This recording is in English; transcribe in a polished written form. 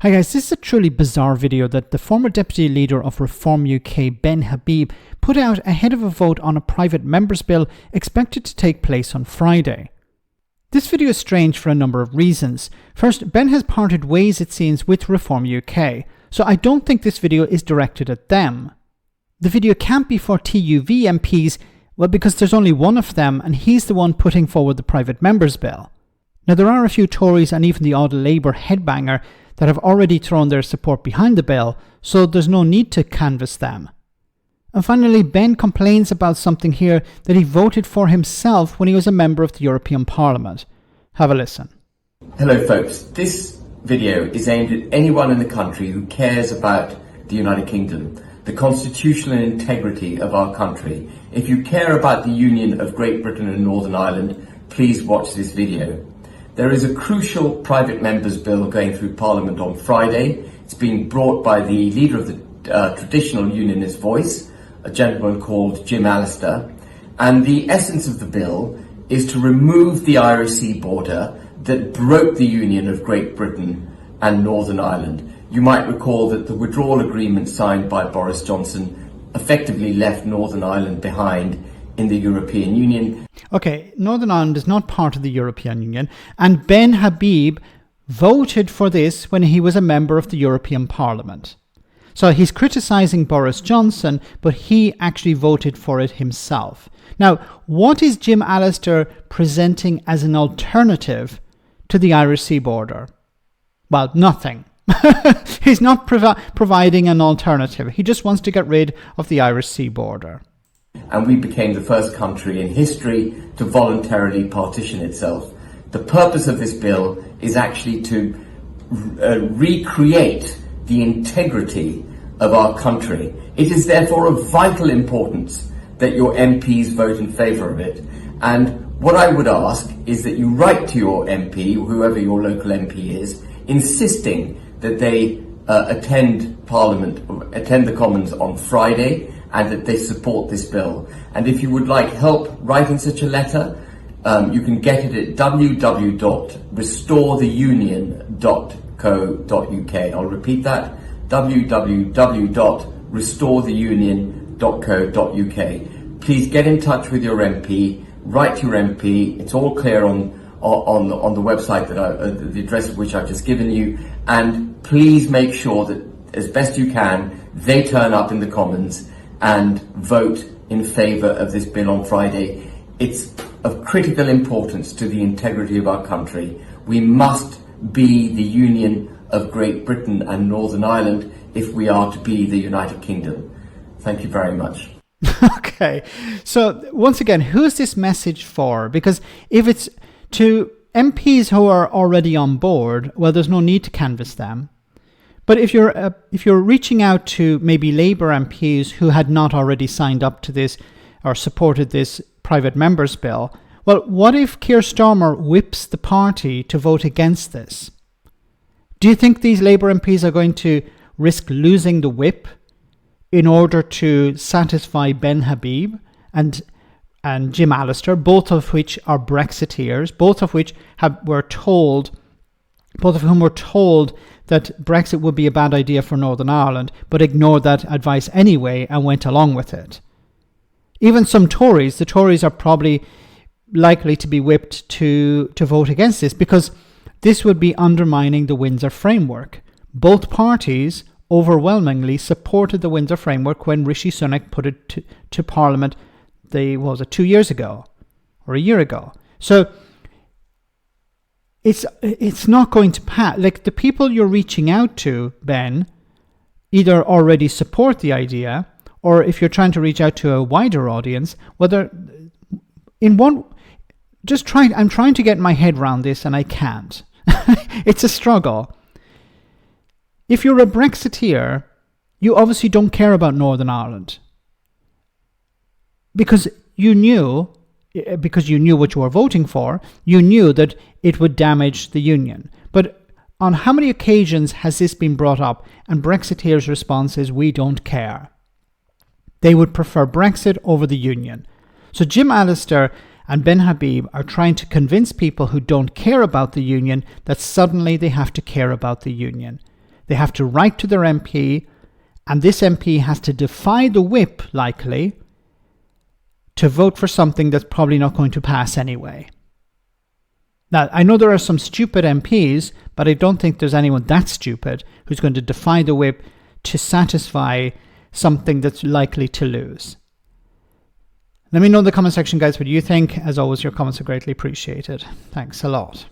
Hi guys, this is a truly bizarre video that the former deputy leader of Reform UK, Ben Habib, put out ahead of a vote on a private members' bill expected to take place on Friday. This video is strange for a number of reasons. First, Ben has parted ways, it seems, with Reform UK, so I don't think this video is directed at them. The video can't be for TUV MPs, well, because there's only one of them and he's the one putting forward the private members' bill. Now, there are a few Tories and even the odd Labour headbanger that have already thrown their support behind the bill, so there's no need to canvass them. And finally, Ben complains about something here that he voted for himself when he was a member of the European Parliament. Have a listen. Hello folks, this video is aimed at anyone in the country who cares about the United Kingdom, the constitutional integrity of our country. If you care about the union of Great Britain and Northern Ireland, please watch this video. There is a crucial private members' bill going through Parliament on Friday. It's being brought by the leader of the traditional unionist voice, a gentleman called Jim Allister. And the essence of the bill is to remove the Irish Sea border that broke the union of Great Britain and Northern Ireland. You might recall that the withdrawal agreement signed by Boris Johnson effectively left Northern Ireland behind in the European Union. Okay, Northern Ireland is not part of the European Union, and Ben Habib voted for this when he was a member of the European Parliament. So he's criticising Boris Johnson, but he actually voted for it himself. Now, what is Jim Allister presenting as an alternative to the Irish Sea border? Well, nothing. He's not providing an alternative. He just wants to get rid of the Irish Sea border. And we became the first country in history to voluntarily partition itself. The purpose of this bill is actually to recreate the integrity of our country. It is therefore of vital importance that your MPs vote in favour of it. And what I would ask is that you write to your MP, whoever your local MP is, insisting that they attend Parliament, attend the Commons on Friday, and that they support this bill. And if you would like help writing such a letter, you can get it at www.restoretheunion.co.uk. I'll repeat that, www.restoretheunion.co.uk. Please get in touch with your MP, write to your MP. It's all clear on the website the address of which I've just given you. And please make sure that, as best you can, they turn up in the Commons and vote in favour of this bill on Friday. It's of critical importance to the integrity of our country. We must be the union of Great Britain and Northern Ireland if we are to be the United Kingdom. Thank you very much. Okay, so once again, who is this message for? Because if it's to MPs who are already on board, well, there's no need to canvass them. But if you're reaching out to maybe Labour MPs who had not already signed up to this or supported this private members' bill, well, what if Keir Starmer whips the party to vote against this? Do you think these Labour MPs are going to risk losing the whip in order to satisfy Ben Habib and Jim Allister, both of which are Brexiteers, both of whom were told that Brexit would be a bad idea for Northern Ireland, but ignored that advice anyway and went along with it? Even some Tories, the Tories are probably likely to be whipped to vote against this, because this would be undermining the Windsor Framework. Both parties overwhelmingly supported the Windsor Framework when Rishi Sunak put it to Parliament, 2 years ago or a year ago. So it's not going to pass. Like, the people you're reaching out to, Ben, either already support the idea, or if you're trying to reach out to a wider audience, I'm trying to get my head around this and I can't. It's a struggle. If you're a Brexiteer, you obviously don't care about Northern Ireland. Because you knew what you were voting for, you knew that it would damage the union. But on how many occasions has this been brought up? And Brexiteers' response is, we don't care. They would prefer Brexit over the union. So Jim Allister and Ben Habib are trying to convince people who don't care about the union that suddenly they have to care about the union. They have to write to their MP, and this MP has to defy the whip, likely, to vote for something that's probably not going to pass anyway. Now, I know there are some stupid MPs, but I don't think there's anyone that stupid who's going to defy the whip to satisfy something that's likely to lose. Let me know in the comment section, guys, what you think. As always, your comments are greatly appreciated. Thanks a lot.